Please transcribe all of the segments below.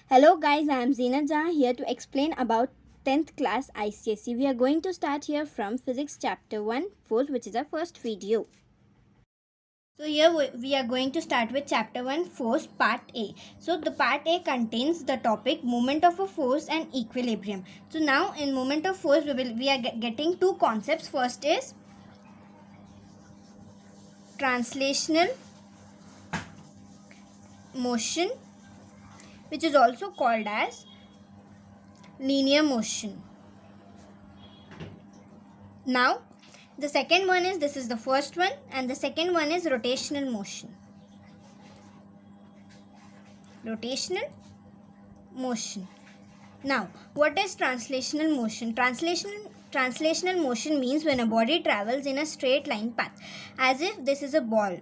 Hello guys, I am Zina Jha here to explain about 10th class ICSE. We are going to start here from Physics Chapter 1 Force, which is our first video. So here we are going to start with Chapter 1 Force Part A. So the Part A contains the topic Moment of a Force and Equilibrium. So now in Moment of Force we are getting two concepts. First is translational motion, which is also called as linear motion. Now the second one is, this is the first one, and the second one is rotational motion. Rotational motion. Now, what is translational motion? Translational motion means when a body travels in a straight line path, as if this is a ball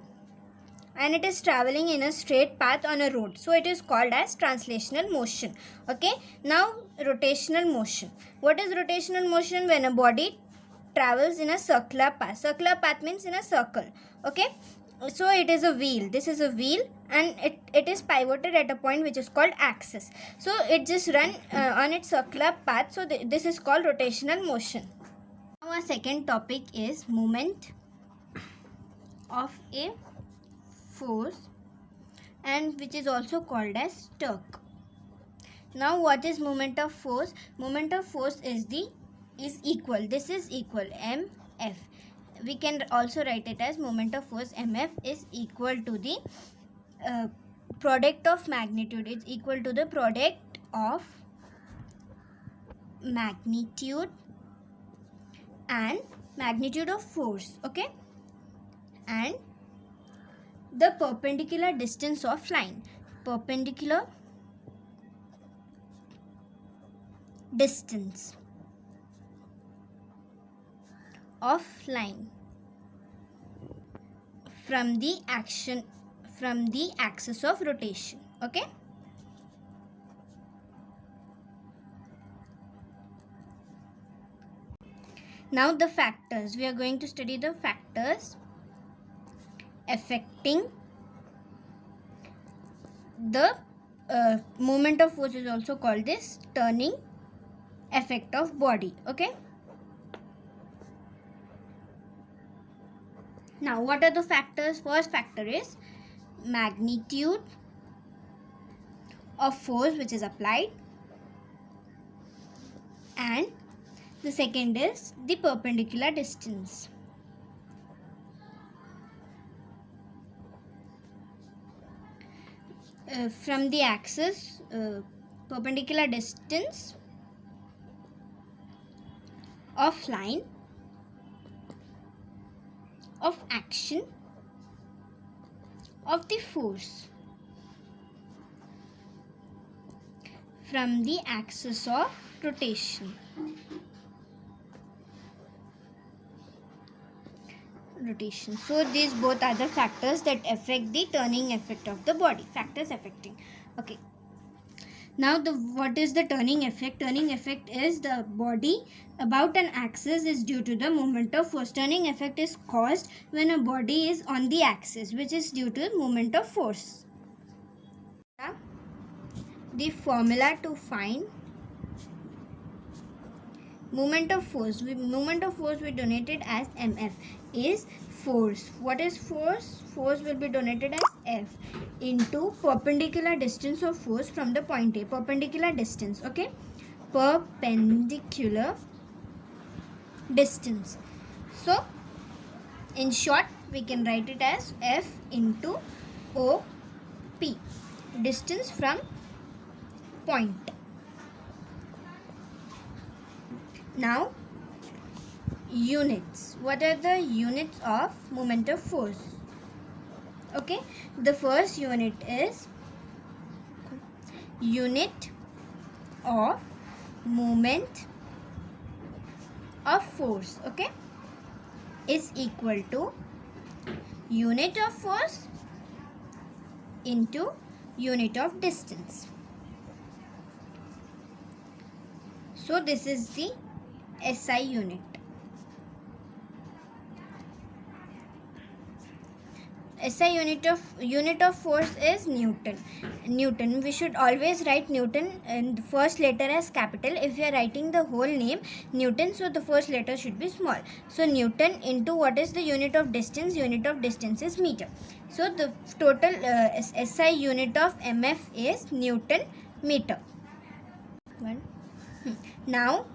and it is traveling in a straight path on a road. So it is called as translational motion. Okay. Now, rotational motion. What is rotational motion? When a body travels in a circular path. Circular path means in a circle. Okay. So it is a wheel. This is a wheel and it is pivoted at a point which is called axis. So it just run on its circular path. So this is called rotational motion. Now our second topic is moment of a force, and which is also called as torque. Now what is moment of force? Moment of force is equal. This is equal mf. We can also write it as moment of force mf is equal to the product of magnitude. It's equal to the product of magnitude and magnitude of force. Okay, and the perpendicular distance of line. Perpendicular distance of line from the axis of rotation. Okay. Now the factors. We are going to study the factors affecting the moment of force. Is also called this turning effect of body. Okay. Now what are the factors? First factor is magnitude of force which is applied, and the second is the perpendicular distance. From the axis, perpendicular distance of line of action of the force from the axis of rotation. So these both are the factors that affect the turning effect of the body. Factors affecting. Okay. Now what is the turning effect? Turning effect is the body about an axis is due to the moment of force. Turning effect is caused when a body is on the axis, which is due to moment of force. The formula to find moment of force. Moment of force we donated as mf is force. What is force? Force will be donated as f into perpendicular distance of force from the point A. Perpendicular distance. Okay, perpendicular distance. So in short we can write it as f into op, distance from point. Now units. What are the units of moment of force? Okay, the first unit is unit of moment of force. Okay, is equal to unit of force into unit of distance. So this is the SI unit. SI unit of force is Newton. Newton, we should always write Newton and the first letter as capital. If we are writing the whole name Newton, so the first letter should be small. So Newton into what is the unit of distance? Unit of distance is meter. So the total SI unit of MF is Newton meter. Now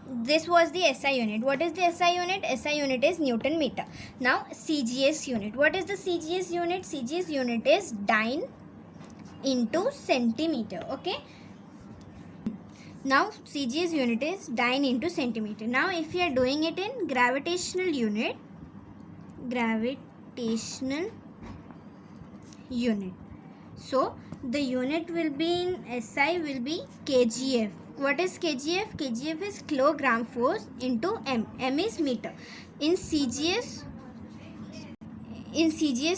this was the SI unit. What is the SI unit? SI unit is Newton meter. Now CGS unit. What is the CGS unit? CGS unit is dyne into centimeter. Okay. Now CGS unit is dyne into centimeter. Now if you are doing it in gravitational unit, so the unit will be in SI will be kgf. What is kgf? Kgf is kilogram force into m. M is meter. In CGS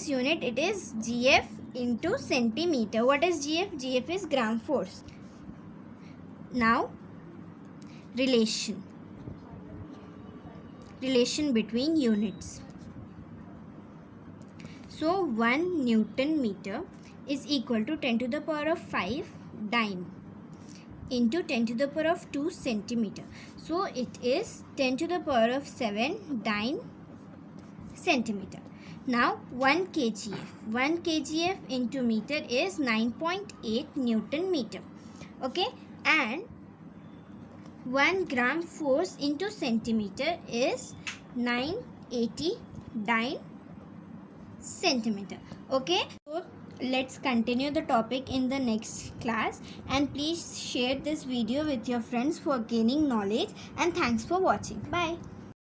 unit it is gf into centimeter. What is gf? Gf is gram force. Now relation between units. So 1 Newton meter is equal to 10 to the power of 5 dyne into 10 to the power of 2 centimeter. So it is 10 to the power of 7 dyne centimeter. Now 1 kgf into meter is 9.8 Newton meter. Okay, and 1 gram force into centimeter is 980 dyne centimeter. Okay, so let's continue the topic in the next class, and please share this video with your friends for gaining knowledge, and thanks for watching. Bye.